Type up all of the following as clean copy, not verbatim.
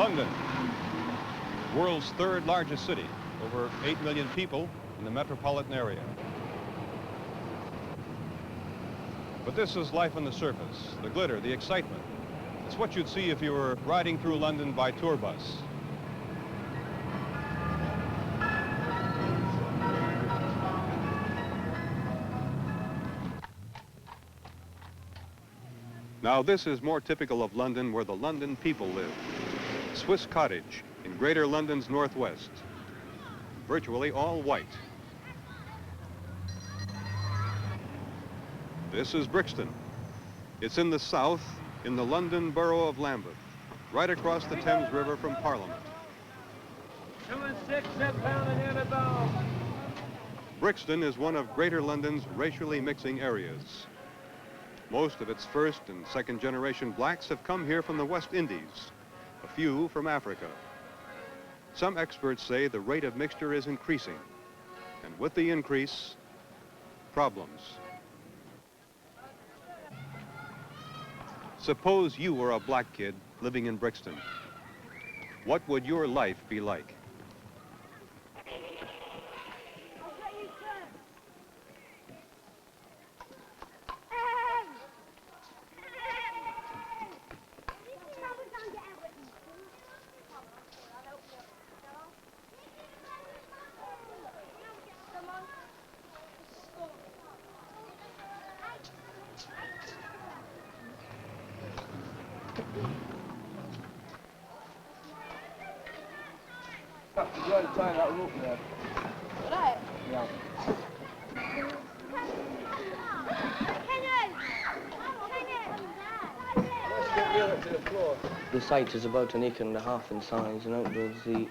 London, world's third largest city, over 8 million people in the metropolitan area. But this is life on the surface, the glitter, the excitement. It's what you'd see if you were riding through London by tour bus. Now this is more typical of London, where the London people live. Swiss Cottage in Greater London's northwest. Virtually all white. This is Brixton. It's in the south, in the London borough of Lambeth, right across the Thames River from Parliament. 2 and 6, £7 in every ball. Brixton is one of Greater London's racially mixing areas. Most of its first and second generation blacks have come here from the West Indies, a few from Africa. Some experts say the rate of mixture is increasing, and with the increase, problems. Suppose you were a black kid living in Brixton. What would your life be like? You got to tie that rope there. Right. Yeah. Let's get nearer to the floor. The site is about 1.5 acres in size, and outdoors the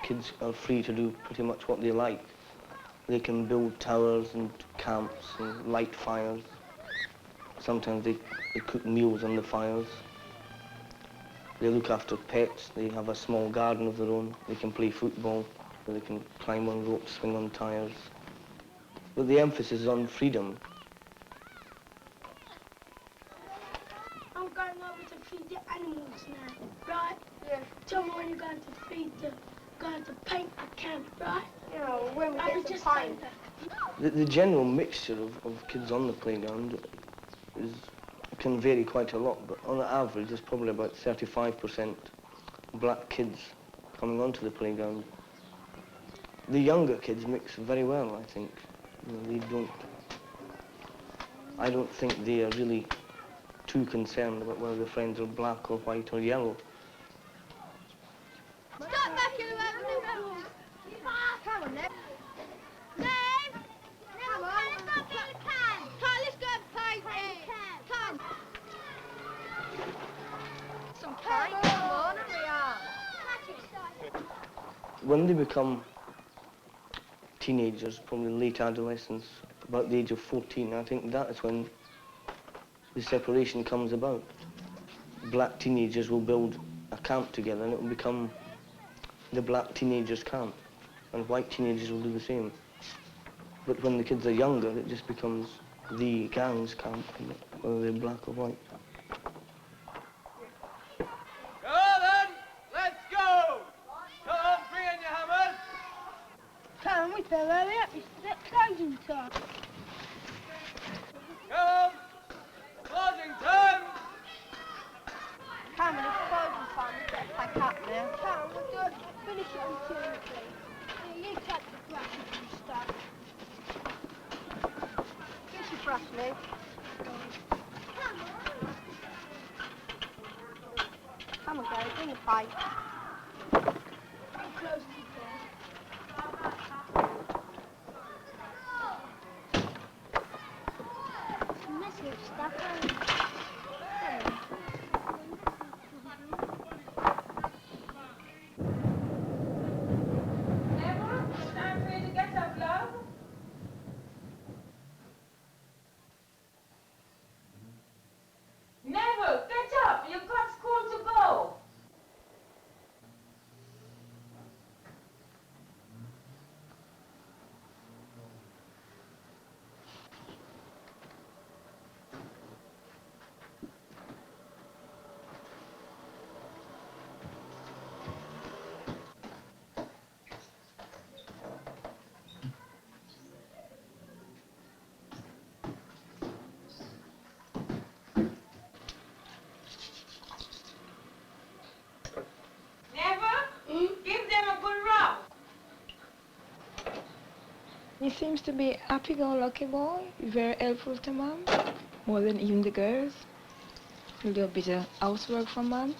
kids are free to do pretty much what they like. They can build towers and camps and light fires. Sometimes they cook meals on the fires. They look after pets. They have a small garden of their own. They can play football. They can climb on ropes, swing on tires. But the emphasis is on freedom. I'm going over to feed the animals now, right? Yeah. Tell me when you're going to feed them. Going to paint the camp, right? You know, when we get to paint. The general mixture of kids on the playground can vary quite a lot, but on average there's probably about 35% black kids coming onto the playground. The younger kids mix very well, I think. You know, I don't think they are really too concerned about whether their friends are black or white or yellow. Stop back in the room. Come on, Ned. Ned! Come on. Come on, let's go and play it. Come. Some paint, come on, hurry up. When they become teenagers, probably late adolescents, about the age of 14, I think that is when the separation comes about. Black teenagers will build a camp together and it will become the black teenagers' camp, and white teenagers will do the same. But when the kids are younger, it just becomes the gang's camp, whether they're black or white. Go then, let's go! Come on, bring in your hammers! Come on, we better hurry up. It's closing time. Come on! Closing time! Come on, it's closing time. We better pack up now. Come on, we'll do it. Finish it on Tuesday. You take the brushes and stuff. Here's your brush, Liv. Come on, Gary, bring your pipe. Close the messy stuff. Neville, get up! You've got school to go! He seems to be a happy-go-lucky boy, very helpful to Mom, more than even the girls. He'll do a bit of housework for Mom.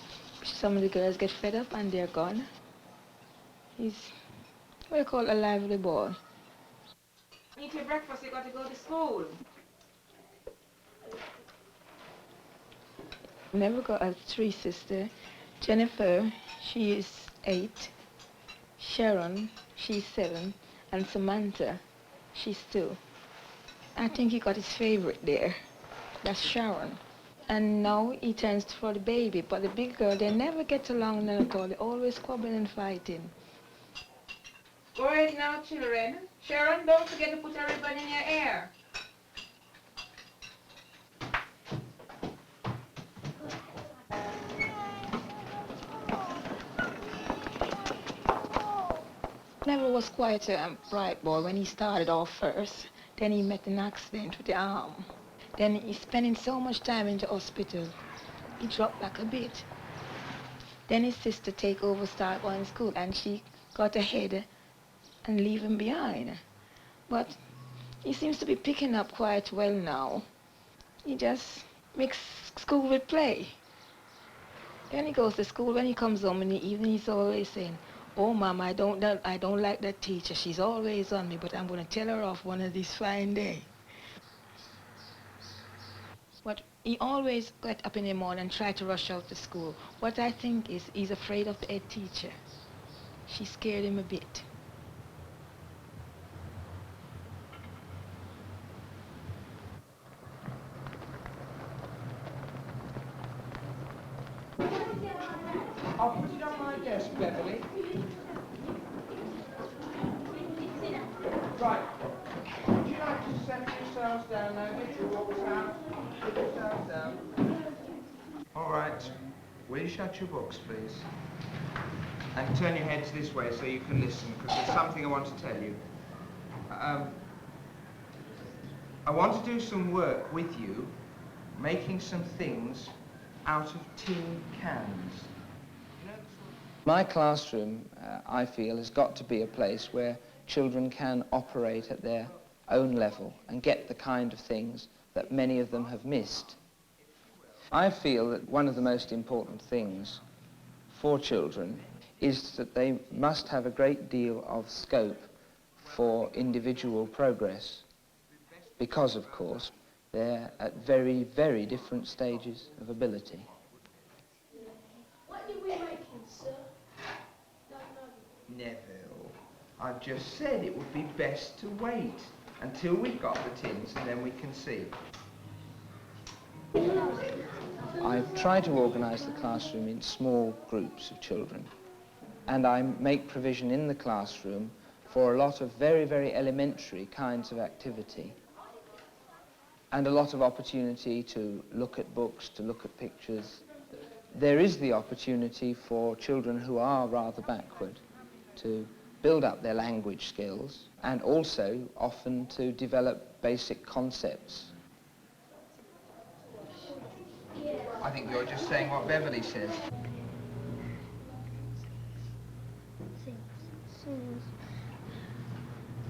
Some of the girls get fed up and they're gone. He's what I call a lively boy. Eat your breakfast, you got to go to school. Neville got has 3 sisters. Jennifer, she is 8. Sharon, she's 7. And Samantha, she's 2. I think he got his favorite there. That's Sharon. And now he turns for the baby, but the big girl, they never get along none at all. They're always squabbling and fighting. Go ahead now, children. Sharon, don't forget to put a ribbon in your hair. Neville was quite a bright boy when he started off first. Then he met an accident with the arm. Then he's spending so much time in the hospital. He dropped back a bit. Then his sister take over, start going to school, and she got ahead and leave him behind. But he seems to be picking up quite well now. He just mixes school with play. When he goes to school, when he comes home in the evening, he's always saying, "Oh, Mom, I don't like that teacher. She's always on me, but I'm going to tell her off one of these fine days." But he always got up in the morning and tried to rush out to school. What I think is he's afraid of the head teacher. She scared him a bit. I'll put it on my desk, Beverly. Right. Would you like to settle yourselves down now? Get your books out. Put yourselves down. All right. Will you shut your books, please? And turn your heads this way so you can listen, because there's something I want to tell you. I want to do some work with you, making some things out of tin cans. My classroom, I feel, has got to be a place where children can operate at their own level and get the kind of things that many of them have missed. I feel that one of the most important things for children is that they must have a great deal of scope for individual progress because, of course, they're at very, very different stages of ability. What did we make him, sir? Neville, I've just said it would be best to wait until we've got the tins and then we can see. I've tried to organise the classroom in small groups of children, and I make provision in the classroom for a lot of very, very elementary kinds of activity and a lot of opportunity to look at books, to look at pictures. There is the opportunity for children who are rather backward to build up their language skills and also often to develop basic concepts. I think you're just saying what Beverly says. Sings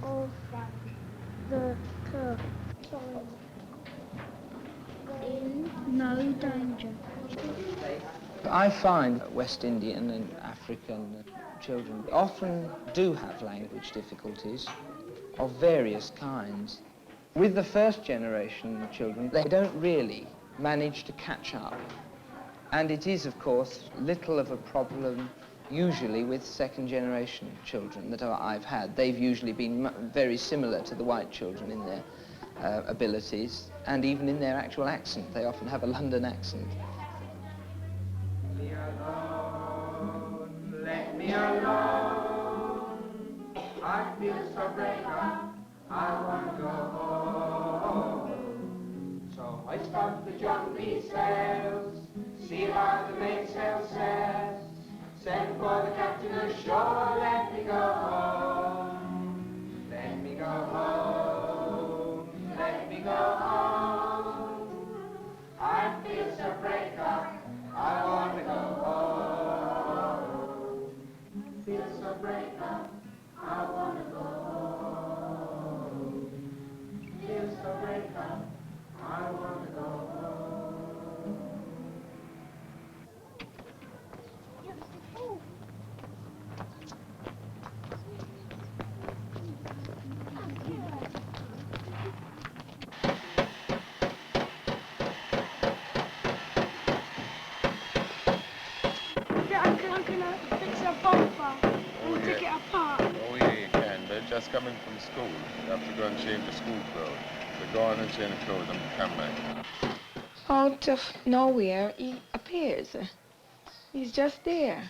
of the song in no danger. I find West Indian and African children often do have language difficulties of various kinds. With the first generation children, they don't really manage to catch up. And it is, of course, little of a problem usually with second generation children that I've had. They've usually been very similar to the white children in their abilities and even in their actual accent. They often have a London accent. Leave me alone, let me alone. I feel so break up, I want to go home. So hoist up the jumpy sails, see how the mainsail says. Send for the captain ashore, let me go home. Let me go home, let me go home. I feel so break up, I want to go home. Feel so break up, I want to go home. coming from school, they have to go and change the school clothes. They go on and change the clothes and come back. Out of nowhere, he appears. He's just there.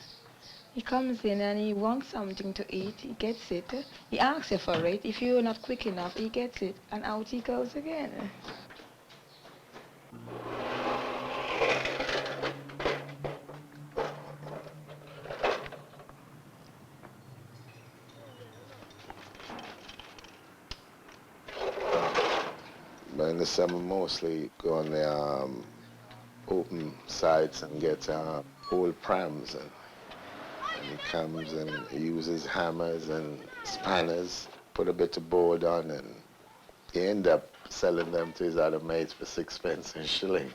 He comes in and he wants something to eat. He gets it. He asks you for it. If you're not quick enough, he gets it. And out he goes again. But in the summer, mostly go on the open sites and get old prams. And he comes and he uses hammers and spanners, put a bit of board on, and he end up selling them to his other mates for 6 pence a shilling.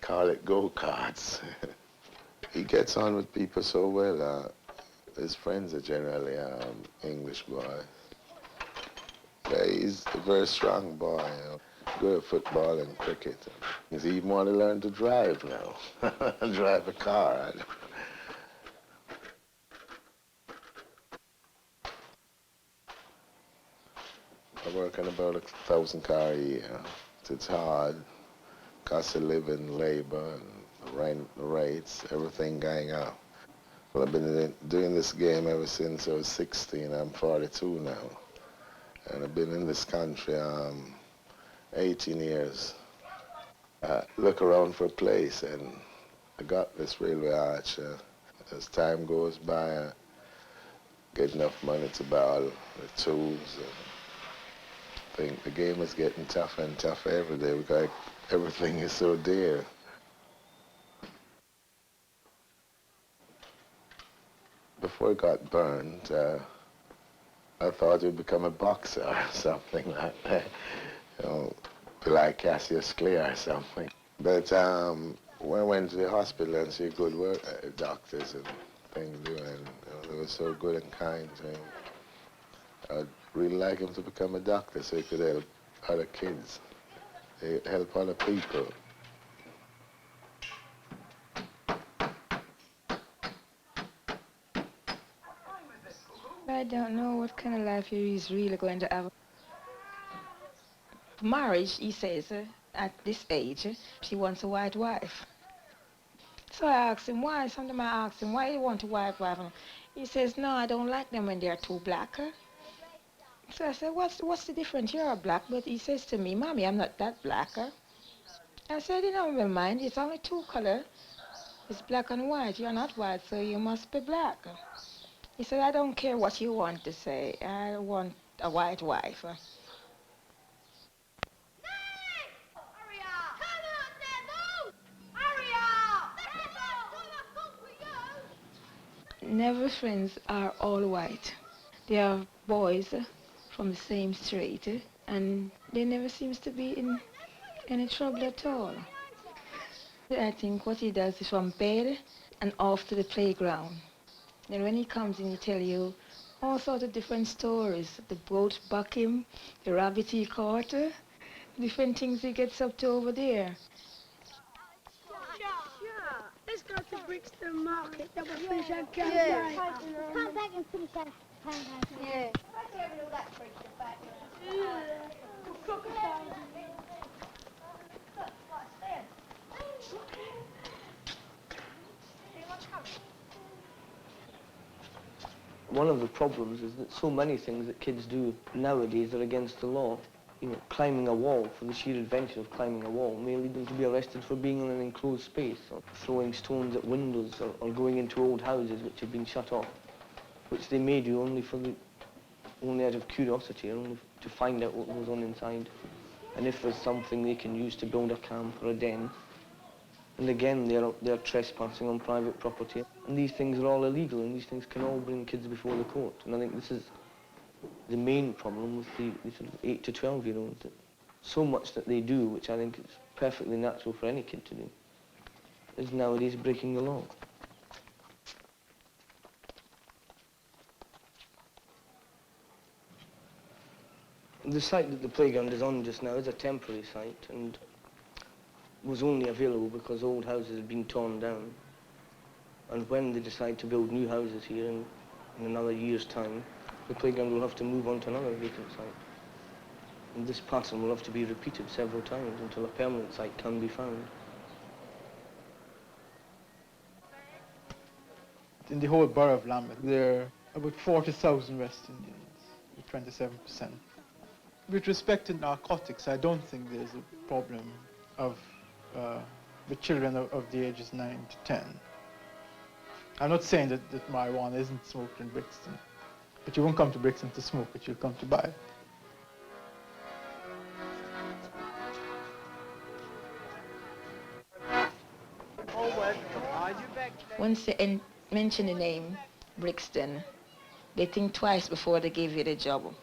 Call it go-karts. He gets on with people so well. His friends are generally English boys. Yeah, he's a very strong boy, you know. Good at football and cricket. He's even want to learn to drive now. Drive a car. I work on about 1,000 cars a year. It's hard. Cost of living, labor, and rent rates, everything going up. Well, I've been doing this game ever since I was 16. I'm 42 now. And I've been in this country 18 years. Look around for a place, and I got this railway arch. As time goes by, I get enough money to buy all the tools. I think the game is getting tougher and tougher every day because everything is so dear. Before I got burned, I thought I'd become a boxer or something like that. You know, like Cassius Clay or something. But when I went to the hospital and see good work, doctors and things doing, they were so good and kind to him. I'd really like him to become a doctor so he could help other kids, help other people. I don't know what kind of life he's really going to have. Marriage, he says, at this age, he wants a white wife. So I asked him why. Sometimes I asked him, why you want a white wife? And he says, no, I don't like them when they're too black. So I said, what's the difference? You're a black. But he says to me, Mommy, I'm not that black. I said, you know, my mind, it's only two colors. It's black and white. You're not white, so you must be black. He said, I don't care what you want to say. I want a white wife. Neville friends are all white. They are boys from the same street, and they never seems to be in any trouble at all. I think what he does is from bed and off to the playground. And when he comes in, he tell you all sorts of different stories. The goat buck him, the rabbit he caught, different things he gets up to over there. Let's go to Brixton Market. That was fish and Come back and finish that. Yeah. One of the problems is that so many things that kids do nowadays are against the law. You know, climbing a wall for the sheer adventure of climbing a wall may lead them to be arrested for being in an enclosed space, or throwing stones at windows, or going into old houses which have been shut off, which they may do only out of curiosity, only to find out what goes on inside. And if there's something they can use to build a camp or a den. And again, they're trespassing on private property. And these things are all illegal, and these things can all bring kids before the court. And I think this is the main problem with the sort of 8 to 12-year-olds. That so much that they do, which I think is perfectly natural for any kid to do, is nowadays breaking the law. The site that the playground is on just now is a temporary site, and was only available because old houses had been torn down. And when they decide to build new houses here in another year's time, the playground will have to move on to another vacant site. And this pattern will have to be repeated several times until a permanent site can be found. In the whole borough of Lambeth, there are about 40,000 West Indians, with 27%. With respect to narcotics, I don't think there's a problem of with children of the ages 9 to 10. I'm not saying that marijuana isn't smoked in Brixton, but you won't come to Brixton to smoke it, you'll come to buy it. Once they mention the name Brixton, they think twice before they give you the job.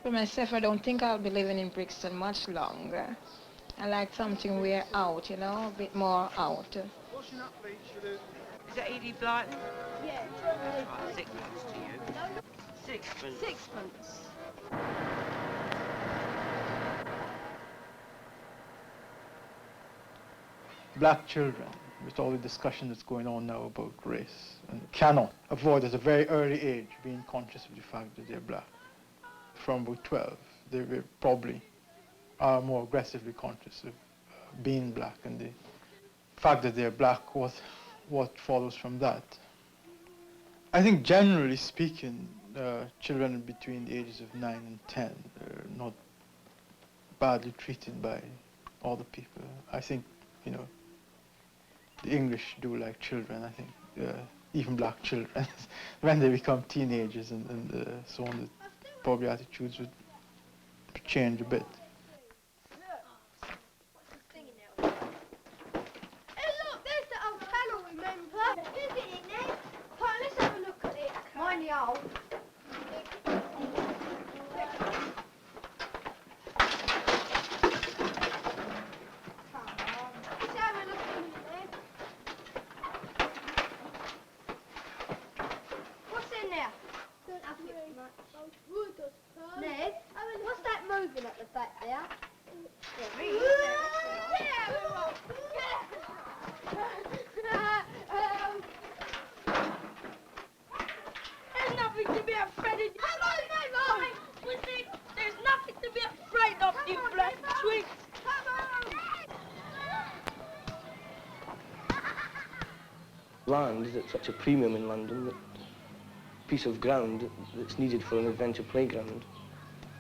For myself, I don't think I'll be living in Brixton much longer. I like something we're out, you know, a bit more out. Is that Edie Blyton? Yeah. Sixpence to you. Sixpence. Sixpence. Black children, with all the discussion that's going on now about race, and cannot avoid at a very early age being conscious of the fact that they're black. From about 12, they will probably are more aggressively conscious of being black, and the fact that they're black, what follows from that. I think generally speaking, children between the ages of 9 and 10 are not badly treated by other people. I think, you know, the English do like children, I think, even black children. When they become teenagers and so on, probably attitudes would change a bit. Ned, what's that moving at the back there? There's nothing to be afraid of. There's nothing to be afraid of, you black twigs. Land is at such a premium in London that a piece of ground that's needed for an adventure playground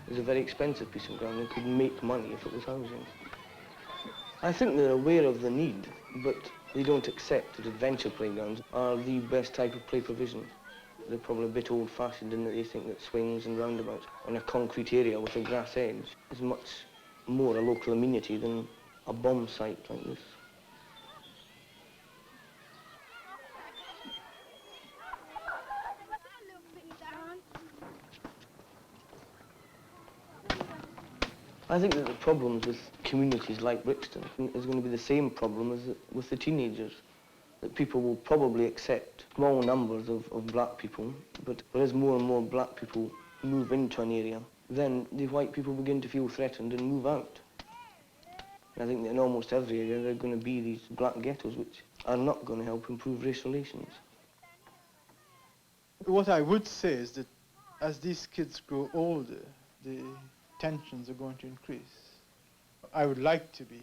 is a very expensive piece of ground and could make money if it was housing. I think they're aware of the need, but they don't accept that adventure playgrounds are the best type of play provision. They're probably a bit old-fashioned in that they think that swings and roundabouts on a concrete area with a grass edge is much more a local amenity than a bomb site like this. I think that the problems with communities like Brixton is going to be the same problem as with the teenagers. That people will probably accept small numbers of black people, but as more and more black people move into an area, then the white people begin to feel threatened and move out. I think that in almost every area there are going to be these black ghettos which are not going to help improve race relations. What I would say is that as these kids grow older, the tensions are going to increase. I would like to be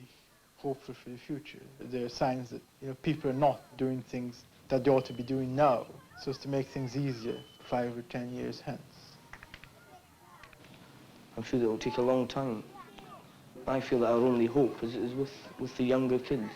hopeful for the future. There are signs that, you know, people are not doing things that they ought to be doing now, so as to make things easier 5 or 10 years hence. I feel it will take a long time. I feel that our only hope is with the younger kids.